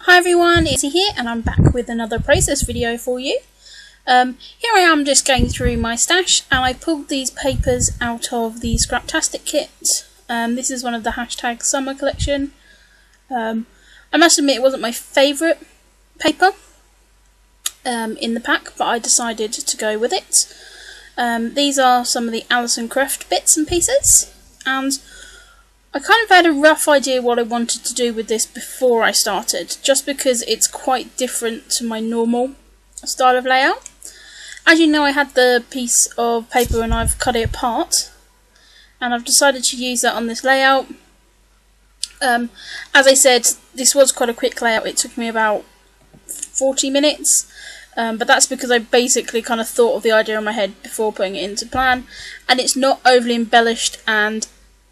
Hi everyone, it's Izzy here and I'm back with another process video for you. Here I am just going through my stash and I pulled these papers out of the Scraptastic kit. This is one of the hashtag summer collection. I must admit it wasn't my favourite paper in the pack, but I decided to go with it. These are some of the Alison Craft bits and pieces, and I kind of had a rough idea what I wanted to do with this before I started, just because it's quite different to my normal style of layout. As you know, I had the piece of paper and I've cut it apart, and I've decided to use that on this layout. As I said, this was quite a quick layout. It took me about 40 minutes, but that's because I basically kind of thought of the idea in my head before putting it into plan, and it's not overly embellished and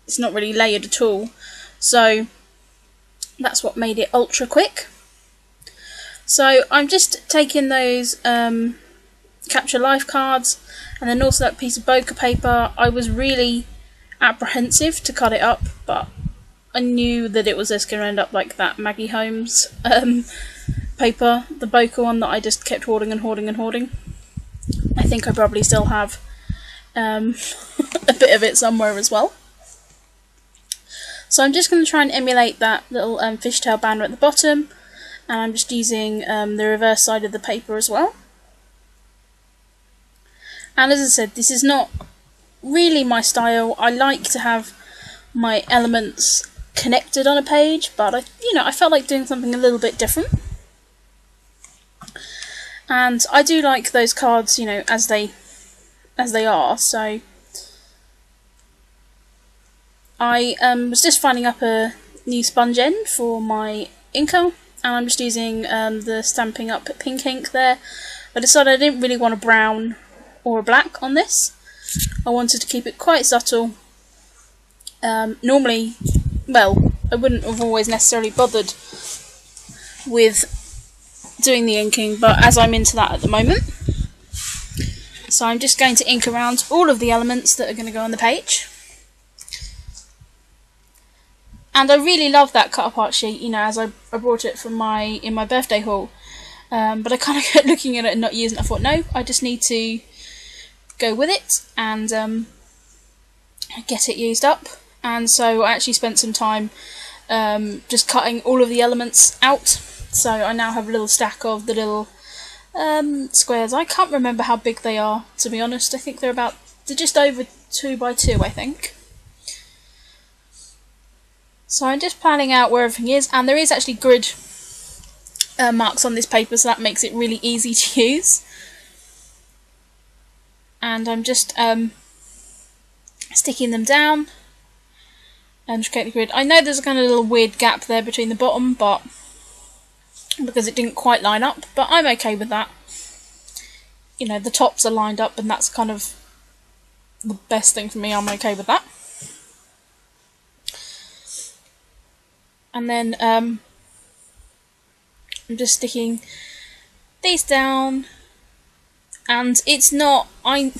it's not really layered at all, so that's what made it ultra quick. So I'm just taking those capture life cards and then also that piece of bokeh paper. I was really apprehensive to cut it up, but I knew that it was just going to end up like that Maggie Holmes paper, the bokeh one that I just kept hoarding and hoarding and hoarding. I think I probably still have a bit of it somewhere as well. So I'm just going to try and emulate that little fishtail banner at the bottom, and I'm just using the reverse side of the paper as well. And as I said, this is not really my style. I like to have my elements connected on a page, but I felt like doing something a little bit different. And I do like those cards, as they are. So I was just finding up a new sponge end for my inker, and I'm just using the Stampin' Up pink ink there. I decided I didn't really want a brown or a black on this. I wanted to keep it quite subtle. Normally, well, I wouldn't have always necessarily bothered with doing the inking, but as I'm into that at the moment, so I'm just going to ink around all of the elements that are going to go on the page. And I really love that cut apart sheet, as I brought it from in my birthday haul. But I kind of kept looking at it and not using it. I thought, no, I just need to go with it and get it used up. And so I actually spent some time just cutting all of the elements out. So I now have a little stack of the little squares. I can't remember how big they are, to be honest. I think they're just over 2 by 2, I think. So I'm just planning out where everything is, and there is actually grid marks on this paper, so that makes it really easy to use. And I'm just sticking them down and just create the grid. I know there's a kind of little weird gap there between the bottom, but because it didn't quite line up, but I'm okay with that. The tops are lined up, and that's kind of the best thing for me. I'm okay with that. And then I'm just sticking these down, and it's not, I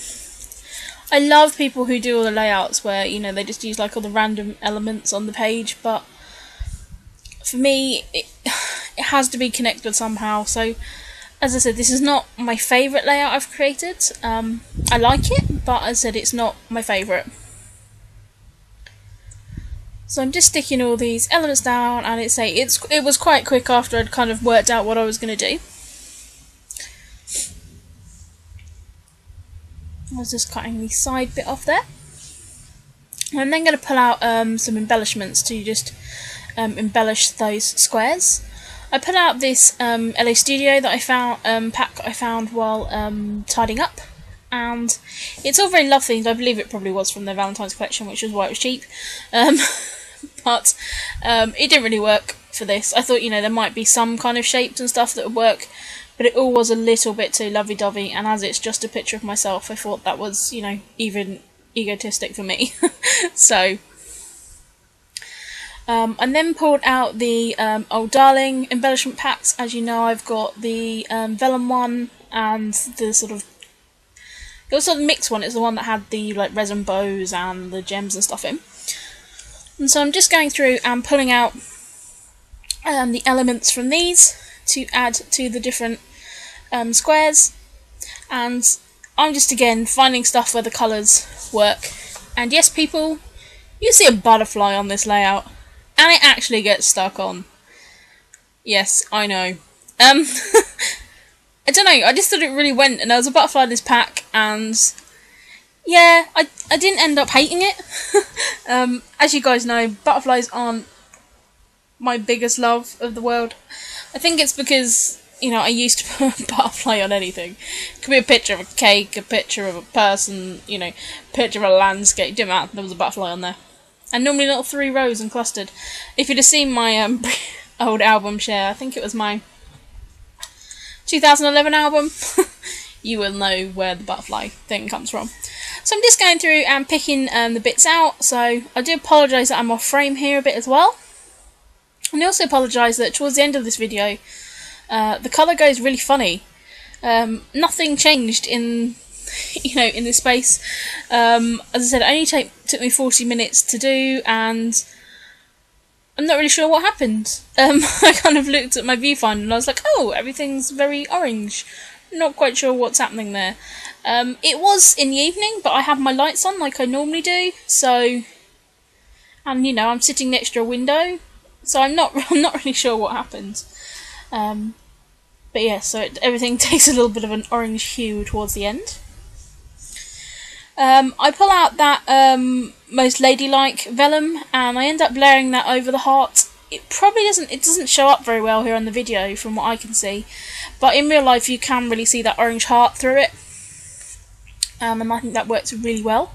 love people who do all the layouts where they just use like all the random elements on the page, but for me it has to be connected somehow. So as I said, this is not my favourite layout I've created. I like it, but as I said, it's not my favourite. So I'm just sticking all these elements down, and it was quite quick after I'd kind of worked out what I was going to do. I was just cutting the side bit off there. I'm then going to pull out some embellishments to just embellish those squares. I put out this LA Studio that I found pack I found while tidying up, and it's all very lovely, and I believe it probably was from their Valentine's collection, which is why it was cheap. But it didn't really work for this. I thought, there might be some kind of shapes and stuff that would work, but it all was a little bit too lovey-dovey, and as it's just a picture of myself, I thought that was, even egotistic for me. So, and then pulled out the Old Darling embellishment packs. As you know, I've got the vellum one and the sort of, it was sort of mixed one. It's the one that had the resin bows and the gems and stuff in. And so I'm just going through and pulling out the elements from these to add to the different squares, and I'm just again finding stuff where the colours work. And yes, people, you see a butterfly on this layout and it actually gets stuck on. Yes, I know. I don't know, I just thought it really went, and there was a butterfly in this pack, and yeah, I didn't end up hating it. As you guys know, butterflies aren't my biggest love of the world. I think it's because, you know, I used to put a butterfly on anything. It could be a picture of a cake, a picture of a person, you know, a picture of a landscape. It didn't matter, there was a butterfly on there. And normally little 3 rows and clustered. If you'd have seen my old album share, I think it was my 2011 album, you will know where the butterfly thing comes from. So I'm just going through and picking the bits out. So I do apologise that I'm off frame here a bit as well. And I also apologise that towards the end of this video, the colour goes really funny. Nothing changed in, you know, in this space. As I said, it only took me 40 minutes to do, and I'm not really sure what happened. I kind of looked at my viewfinder and I was like, oh, everything's very orange. Not quite sure what's happening there. It was in the evening, but I have my lights on like I normally do, so, and you know, I'm sitting next to a window, so I'm not really sure what happened. But yeah, so everything takes a little bit of an orange hue towards the end. I pull out that most ladylike vellum, and I end up layering that over the heart. It probably doesn't show up very well here on the video from what I can see, but in real life you can really see that orange heart through it, and I think that works really well.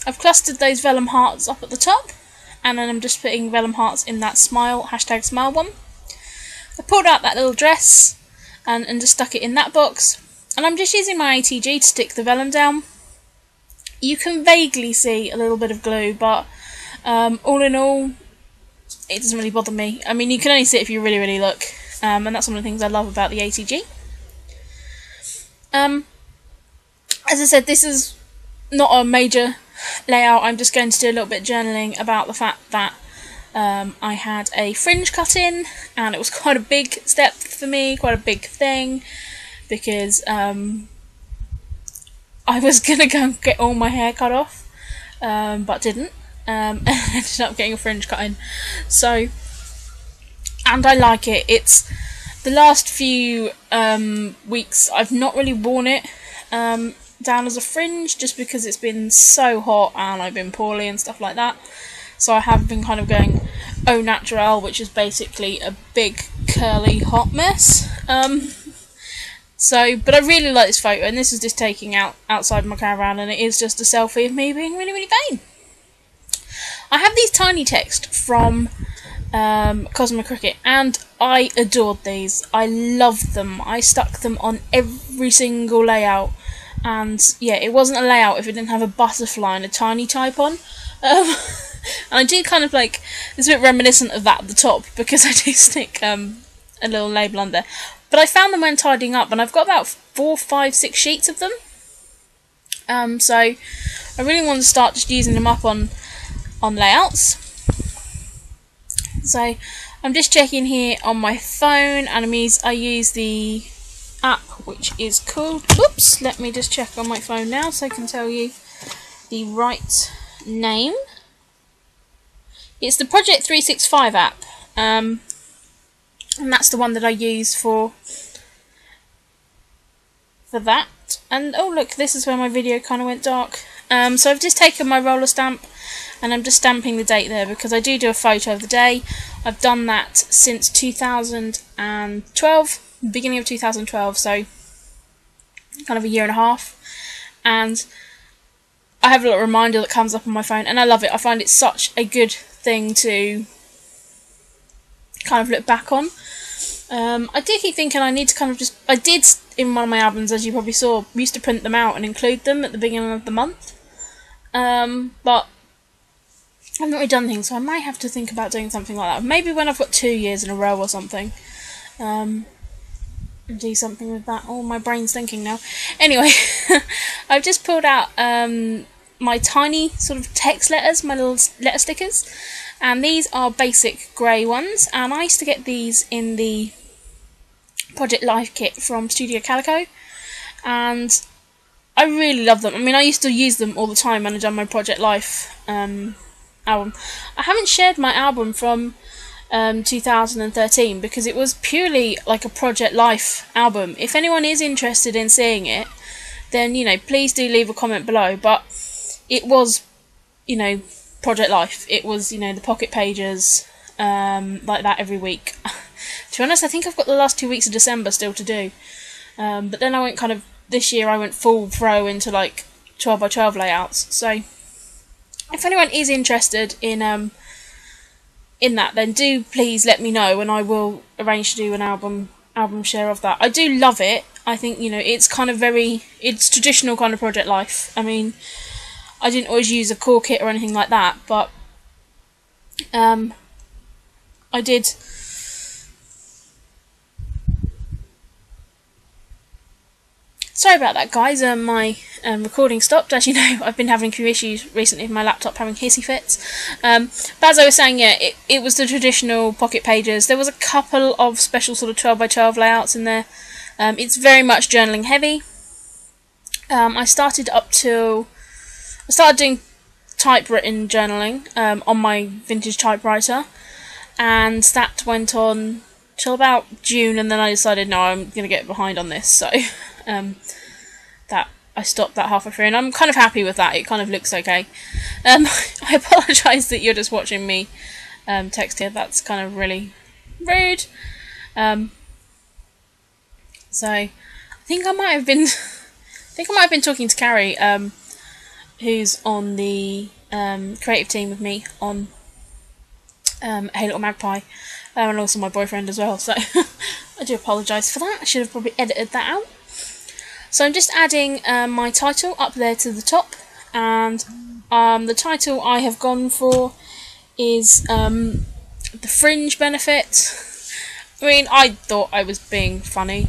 I've clustered those vellum hearts up at the top, and then I'm just putting vellum hearts in that smile, #smile one. I pulled out that little dress and just stuck it in that box, and I'm just using my ATG to stick the vellum down. You can vaguely see a little bit of glue, but all in all, it doesn't really bother me. I mean, you can only see it if you really, really look, and that's one of the things I love about the ATG. As I said, this is not a major layout. I'm just going to do a little bit of journaling about the fact that I had a fringe cut in, and it was quite a big step for me, quite a big thing, because I was going to go and get all my hair cut off, but didn't, and ended up getting a fringe cut in. So, and I like it. It's the last few weeks I've not really worn it down as a fringe, just because it's been so hot and I've been poorly and stuff like that. So I have been kind of going au naturel, which is basically a big curly hot mess. So, but I really like this photo, and this is just taking outside my caravan, and it is just a selfie of me being really, really vain. I have these tiny text from Cosmo Cricket, and I adored these. I loved them. I stuck them on every single layout, and yeah, it wasn't a layout if it didn't have a butterfly and a tiny type on. And I do kind of like, it's a bit reminiscent of that at the top, because I do stick a little label under. But I found them when tidying up, and I've got about 4, 5, 6 sheets of them. So I really want to start just using them up on layouts. So I'm just checking here on my phone, and I use the app, which is called, oops, let me just check on my phone now so I can tell you the right name. It's the Project 365 app. And that's the one that I use for that. And oh look, this is where my video kind of went dark. So I've just taken my roller stamp, and I'm just stamping the date there, because I do a photo of the day. I've done that since 2012, beginning of 2012, so kind of a year and a half. And I have a little reminder that comes up on my phone, and I love it. I find it such a good thing to kind of look back on. I do keep thinking I need to kind of just, I did in one of my albums, as you probably saw, used to print them out and include them at the beginning of the month, but I've not really done things, so I might have to think about doing something like that. Maybe when I've got 2 years in a row or something, and do something with that. Oh, my brain's thinking now. Anyway, I've just pulled out my tiny sort of text letters, my little letter stickers, and these are basic grey ones, and I used to get these in the Project Life kit from Studio Calico, and I really love them. I mean, I used to use them all the time when I done my Project Life album. I haven't shared my album from 2013 because it was purely like a Project Life album. If anyone is interested in seeing it, then, you know, please do leave a comment below. But it was, you know, Project Life. It was, you know, the pocket pages, like that every week. To be honest, I think I've got the last 2 weeks of December still to do. But then I went kind of, this year I went full throw into like 12 by 12 layouts. So if anyone is interested in that, then do please let me know, and I will arrange to do an album share of that. I do love it. I think, you know, it's kind of it's traditional kind of Project Life. I mean, I didn't always use a core kit or anything like that, but I did. Sorry about that, guys. My recording stopped. As you know, I've been having a few issues recently with my laptop having hissy fits. But as I was saying, yeah, it was the traditional pocket pages. There was a couple of special sort of 12 by 12 layouts in there. It's very much journaling heavy. I started doing typewritten journaling on my vintage typewriter, and that went on till about June, and then I decided, no, I'm going to get behind on this, so that I stopped that halfway through, and I'm kind of happy with that. It kind of looks okay. I apologise that you're just watching me text here. That's kind of really rude. So I think I might have been talking to Carrie, who's on the creative team with me on Hey Little Magpie, and also my boyfriend as well, so I do apologise for that. I should have probably edited that out. So I'm just adding my title up there to the top, and the title I have gone for is the Fringe benefit. I mean, I thought I was being funny.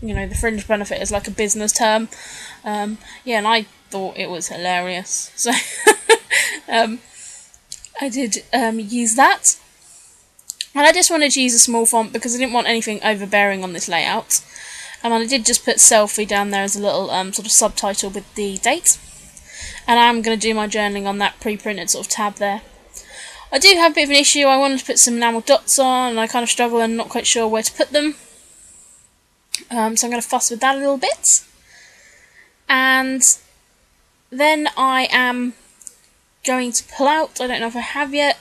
You know, the Fringe benefit is like a business term. Yeah, and I thought it was hilarious. So I did use that. And I just wanted to use a small font because I didn't want anything overbearing on this layout. And I did just put selfie down there as a little sort of subtitle with the date. And I'm going to do my journaling on that pre-printed sort of tab there. I do have a bit of an issue. I wanted to put some enamel dots on, and I kind of struggle and not quite sure where to put them. So I'm going to fuss with that a little bit. And then I am going to pull out, I don't know if I have yet,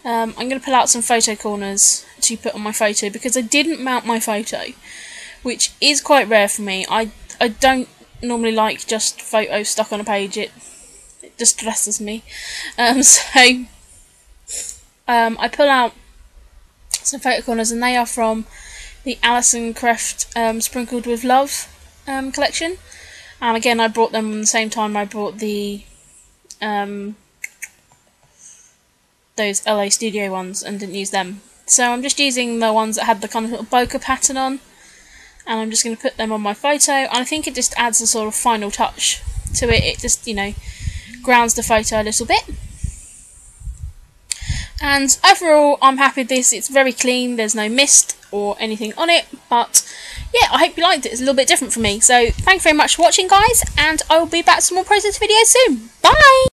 I'm going to pull out some photo corners to put on my photo, because I didn't mount my photo, which is quite rare for me. I don't normally like just photos stuck on a page. It distresses me. So I pull out some photo corners, and they are from the Alison Creft Sprinkled with Love collection. And again, I brought them at the same time I brought the those LA Studio ones, and didn't use them. So I'm just using the ones that had the kind of little bokeh pattern on, and I'm just going to put them on my photo, and I think it just adds a sort of final touch to it. It just, you know, grounds the photo a little bit. And overall, I'm happy with this. It's very clean, there's no mist or anything on it, but yeah, I hope you liked it. It's a little bit different for me. So thank you very much for watching, guys, and I will be back with some more process videos soon. Bye!